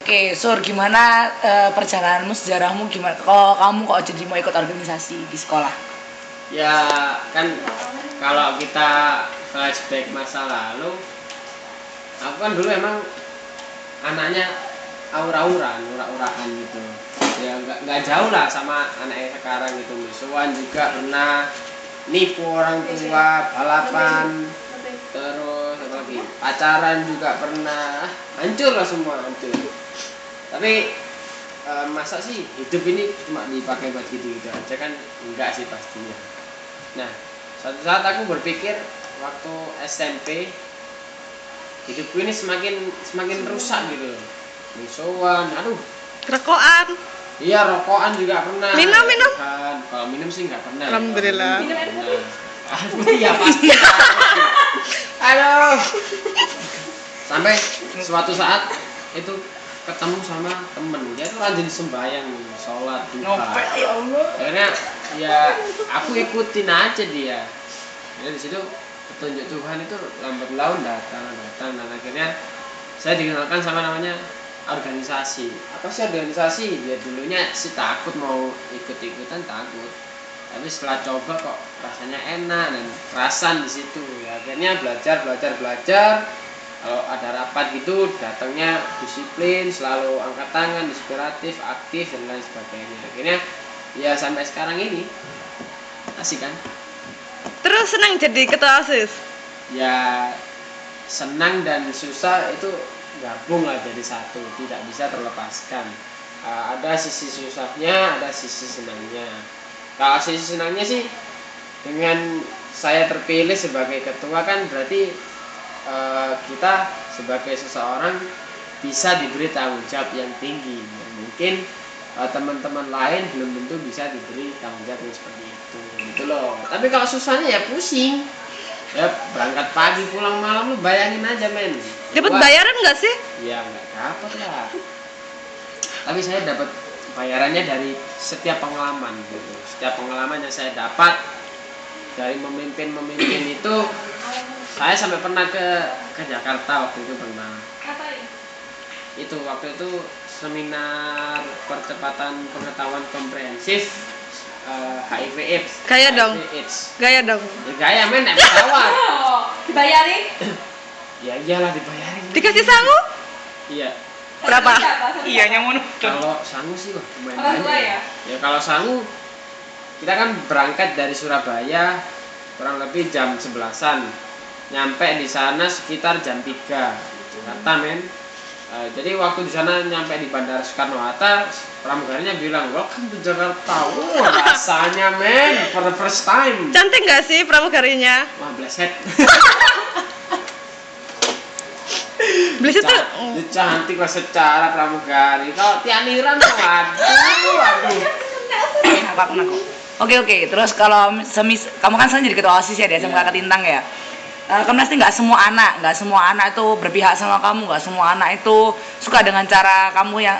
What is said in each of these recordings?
Oke, Sur, gimana perjalananmu, sejarahmu gimana? Kok jadi mau ikut organisasi di sekolah? Ya kan kalau kita flashback masa lalu, aku kan dulu emang anaknya aura-auran, ura-uraan gitu. Ya nggak jauh lah sama anaknya sekarang gitu. Musuhan juga pernah, nipu orang tua, balapan, terus apa lagi, pacaran juga pernah, hancur lah semua, hancur. Tapi masa sih hidup ini cuma dipakai buat gitu-gitu aja kan? Enggak sih pastinya. Nah, suatu saat aku berpikir waktu SMP, hidupku ini semakin rusak gitu. Musuhan, aduh. Rokokan. Iya, rokokan juga pernah. Minum. Kan, kalau minum sih nggak pernah. Alhamdulillah. Aduh, iya pasti. Aduh. Sampai suatu saat itu ketemu sama temen, dia tuh rajin sembahyang, sholat, duha. Ya Allah. Akhirnya ya aku ikutin aja dia. Jadi di situ petunjuk Tuhan itu lambat laun datang. Dan akhirnya saya dikenalkan sama namanya organisasi. Apa sih organisasi? Dia dulunya sih takut mau ikut-ikutan, takut. Tapi setelah coba kok rasanya enak dan kerasan di situ. Ya, akhirnya belajar. Kalau ada rapat gitu datangnya disiplin, selalu angkat tangan, inspiratif, aktif dan lain sebagainya. Akhirnya ya sampai sekarang ini asik kan? Terus senang jadi ketua OSIS? Ya senang dan susah itu gabung lah jadi satu, tidak bisa terlepaskan. Ada sisi susahnya, ada sisi senangnya. Kalau sisi senangnya sih dengan saya terpilih sebagai ketua kan berarti kita sebagai seseorang bisa diberi tanggung jawab yang tinggi. Mungkin teman-teman lain belum tentu bisa diberi tanggung jawab yang seperti itu, gitu loh. Tapi kalau susahnya ya pusing. Ya berangkat pagi pulang malam, lu bayangin aja men. Dapat bayaran nggak sih? Ya nggak dapat lah. Tapi saya dapat bayarannya dari setiap pengalaman gitu. Setiap pengalaman yang saya dapat dari memimpin itu, saya sampai pernah ke Jakarta waktu itu pernah. Itu waktu itu seminar percepatan pengetahuan komprehensif HIV/AIDS. Gaya dong. Ya, gaya men, naik pesawat. Dibayarin? Ya iyalah dibayarin. Dikasih sangu? Iya. Berapa? Iya, nyamun. Kalau sangu sih wah lumayan Orang tua banyak. ya? Ya kalau sangu kita kan berangkat dari Surabaya kurang lebih jam 11-an. Nyampe di sana sekitar jam 3 Jakarta men. Jadi waktu di sana nyampe di Bandara Soekarno-Hatta, pramugarinya bilang, "Welcome to Jakarta." Wah, rasanya men, for the first time. Cantik nggak sih pramugarinya? Wah, bleset. Bleset tuh. Dia cantik lah secara pramugari. Kalau Tianiran tuh waduh. Aku. Oke. Terus kalau kamu kan sekarang jadi ketua OSIS ya di SMK Ketintang ya. Kan pasti nggak semua anak itu berpihak sama kamu, nggak semua anak itu suka dengan cara kamu yang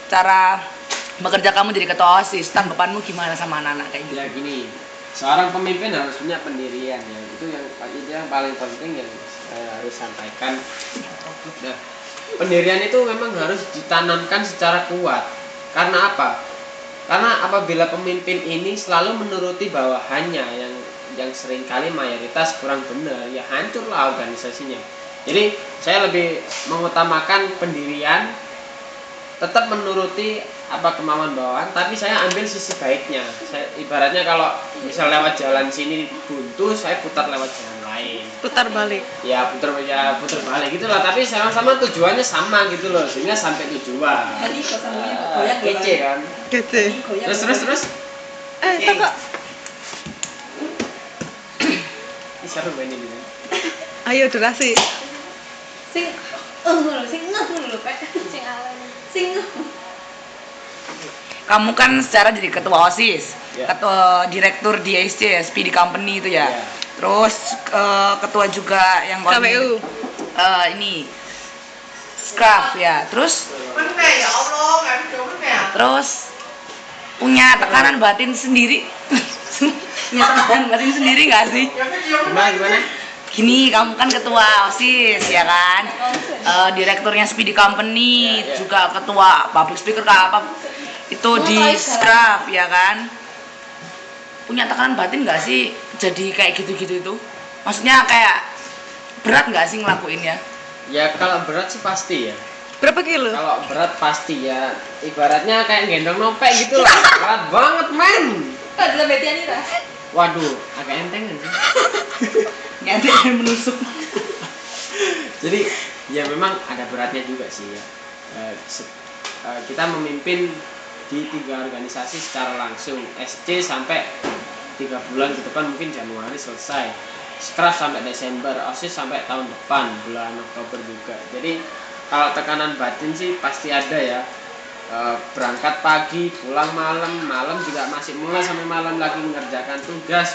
cara bekerja kamu jadi ketua OSIS. Tanggapanmu gimana sama anak-anak kayak gitu? Ya gini, seorang pemimpin harus punya pendirian ya. Itu yang paling penting yang saya harus sampaikan. Nah, pendirian itu memang harus ditanamkan secara kuat. Karena apa? Karena apabila pemimpin ini selalu menuruti bawahannya yang seringkali mayoritas kurang benar, ya hancurlah organisasinya. Jadi saya lebih mengutamakan pendirian, tetap menuruti apa kemauan bawahan, tapi saya ambil sisi baiknya. Saya ibaratnya kalau misal lewat jalan sini buntu, saya putar lewat jalan lain. Putar balik. Ya putar balik gitulah. Tapi sama-sama tujuannya sama gitu loh, sehingga sampai tujuan. Tadi kosannya goyang Kece kan. Gitu. Terus. Tunggu. Ini siapa main ini? Ayo durasi. Sing ngeh lho, Pak. Sing ngeh. Kamu kan secara jadi ketua OSIS, Ya. ketua direktur di SPD company itu ya. Ya. Terus ketua juga yang KPU. Ini Scrap ya. Terus punya tekanan batin sendiri. Punya tekanan batin sendiri nggak sih? Gimana? Gini, kamu kan ketua OSIS ya kan, direkturnya Speedy Company, Ya, ya. juga ketua public speaker kah apa itu di Scrap ya kan. Punya tekanan batin nggak sih jadi kayak gitu-gitu itu? Maksudnya kayak berat nggak sih ngelakuinnya? Ya kalau berat sih pasti ya. Berapa kilo? Kalau berat pasti ya. Ibaratnya kayak gendong nopek gitu lah. Berat banget men. Kok dalam betian ini Waduh, agak enteng kan sih. Nyantai dan menusuk. Jadi ya memang ada beratnya juga sih ya. Kita memimpin di 3 organisasi secara langsung. SC sampai 3 bulan ke depan, mungkin Januari selesai. Scrap sampai Desember, OSIS sampai tahun depan, bulan Oktober juga. Jadi kalau tekanan batin sih pasti ada ya. Berangkat pagi, pulang malam juga masih mulai sampai malam lagi mengerjakan tugas,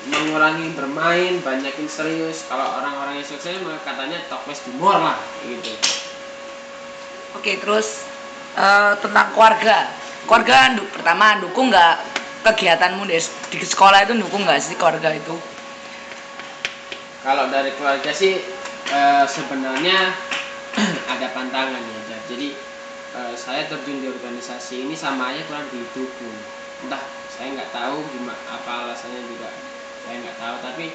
mengurangi bermain, banyakin serius. Kalau orang-orang yang sukses mah katanya talk less do more lah gitu. Oke, terus tentang keluarga. Keluarga pertama dukung nggak kegiatanmu di sekolah itu, dukung nggak sih keluarga itu? Kalau dari keluarga sih sebenarnya ada pantangan ya. Jadi saya terjun di organisasi ini sama ayah kurang didukung. Entah saya nggak tahu gimana, apa alasannya juga saya nggak tahu. Tapi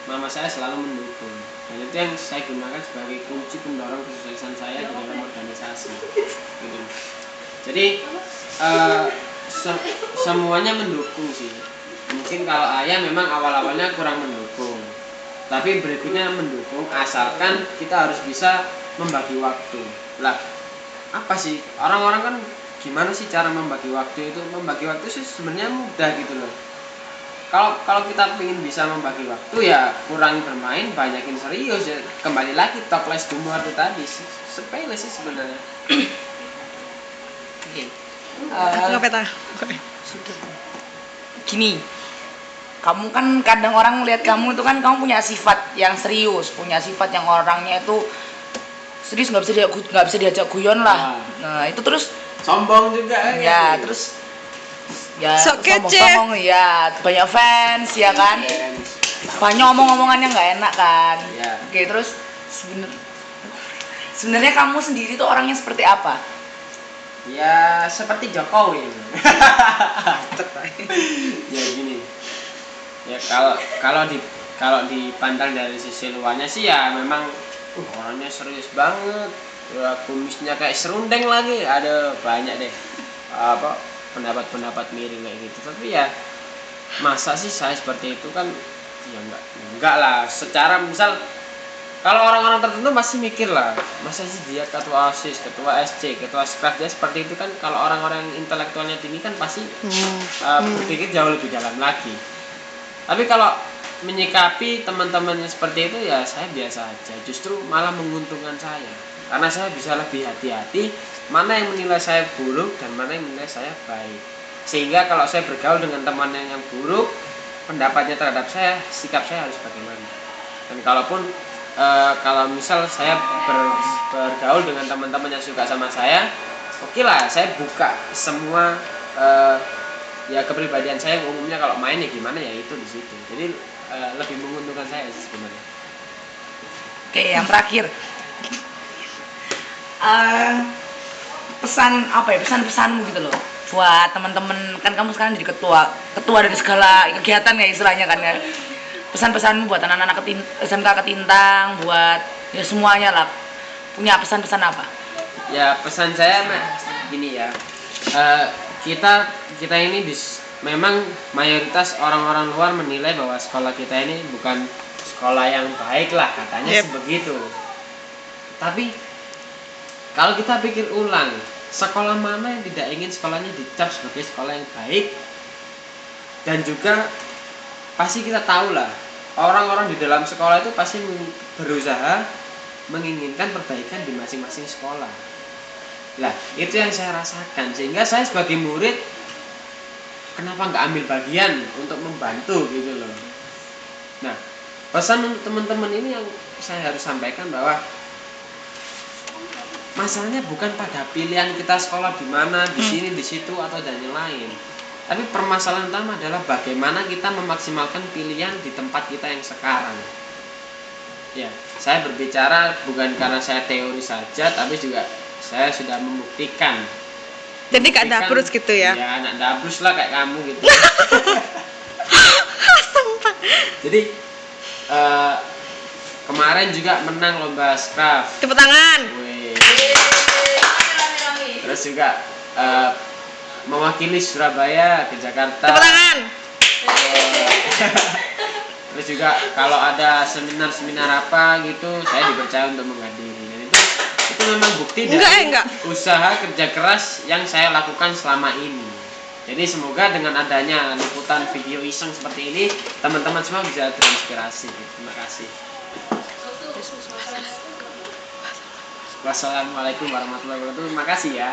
mama saya selalu mendukung. Dan itu yang saya gunakan sebagai kunci pendorong kesuksesan saya di dalam organisasi. Gitu. Jadi semuanya mendukung sih. Mungkin kalau ayah memang awal-awalnya kurang mendukung. Tapi berikutnya mendukung asalkan kita harus bisa membagi waktu. Lah, apa sih orang-orang kan gimana sih cara membagi waktu itu? Membagi waktu sih sebenarnya mudah gitu loh. Kalau kita ingin bisa membagi waktu ya kurangi bermain, banyakin serius ya. Kembali lagi talk less do more itu tadi, sepele sih sebenarnya. Oke. Nggak peta. Gini, kamu kan kadang orang lihat kamu itu kan kamu punya sifat yang serius, punya sifat yang orangnya itu serius, nggak bisa diajak guyon lah. Nah itu terus Sombong juga ya, gitu. terus ya Sok kece. sombong ya, banyak fans ya kan, banyak omong-omongannya nggak enak kan. Ya. Oke, terus sebenarnya kamu sendiri tuh orangnya seperti apa? Ya seperti Jokowi. Ya gini. Ya kalau dipandang dari sisi luarnya sih ya memang orangnya serius banget. Ya kumisnya kayak serundeng lagi. Ada banyak deh apa pendapat-pendapat miring kayak gitu. Tapi ya masa sih saya seperti itu kan ya enggak lah. Secara misal kalau orang-orang tertentu masih mikir lah, masa sih dia ketua OSIS, ketua SC, ketua Scrap, dia seperti itu kan. Kalau orang-orang yang intelektualnya tinggi kan pasti berpikir jauh lebih dalam lagi. Tapi kalau menyikapi teman-teman yang seperti itu ya saya biasa aja, justru malah menguntungkan saya. Karena saya bisa lebih hati-hati mana yang menilai saya buruk dan mana yang menilai saya baik. Sehingga kalau saya bergaul dengan teman yang buruk, pendapatnya terhadap saya, sikap saya harus bagaimana. Dan kalau misal saya bergaul dengan teman-teman yang suka sama saya, oke lah, saya buka semua ya kepribadian saya yang umumnya kalau main ya gimana ya itu di situ. Jadi lebih menguntungkan saya sih sebenarnya. Oke, yang terakhir, pesan-pesanmu gitu loh buat teman-teman, kan kamu sekarang jadi ketua dari segala kegiatan ya istilahnya kan ya. Pesan-pesanmu buat anak-anak SMK Ketintang, buat ya semuanya lah, punya pesan-pesan apa? Ya pesan saya gini ya, kita ini memang mayoritas orang-orang luar menilai bahwa sekolah kita ini bukan sekolah yang baik lah katanya. Yep. Sebegitu. Tapi kalau kita pikir ulang, sekolah mana yang tidak ingin sekolahnya dicap sebagai sekolah yang baik? Dan juga pasti kita tahu lah, orang-orang di dalam sekolah itu pasti berusaha menginginkan perbaikan di masing-masing sekolah. Lah, itu yang saya rasakan. Sehingga saya sebagai murid, kenapa nggak ambil bagian untuk membantu gitu loh. Nah, pesan untuk teman-teman ini yang saya harus sampaikan bahwa masalahnya bukan pada pilihan kita sekolah di mana, di sini, di situ, atau dan yang lain. Tapi permasalahan utama adalah bagaimana kita memaksimalkan pilihan di tempat kita yang sekarang. Ya, saya berbicara bukan karena saya teori saja, tapi juga saya sudah membuktikan. Jadi Kak Dabrus gitu ya? Ya, anak Dabrus lah kayak kamu gitu. Jadi kemarin juga menang lomba Scraf. Tepuk tangan. Wih. Terus juga mewakili Surabaya ke Jakarta. Tepuk tangan. Terus juga kalau ada seminar-seminar apa gitu, saya dipercaya untuk menghadiri. Dan itu memang bukti dari usaha kerja keras yang saya lakukan selama ini. Jadi semoga dengan adanya liputan video iseng seperti ini, teman-teman semua bisa terinspirasi. Terima kasih. Wassalamualaikum warahmatullahi wabarakatuh. Terima kasih ya.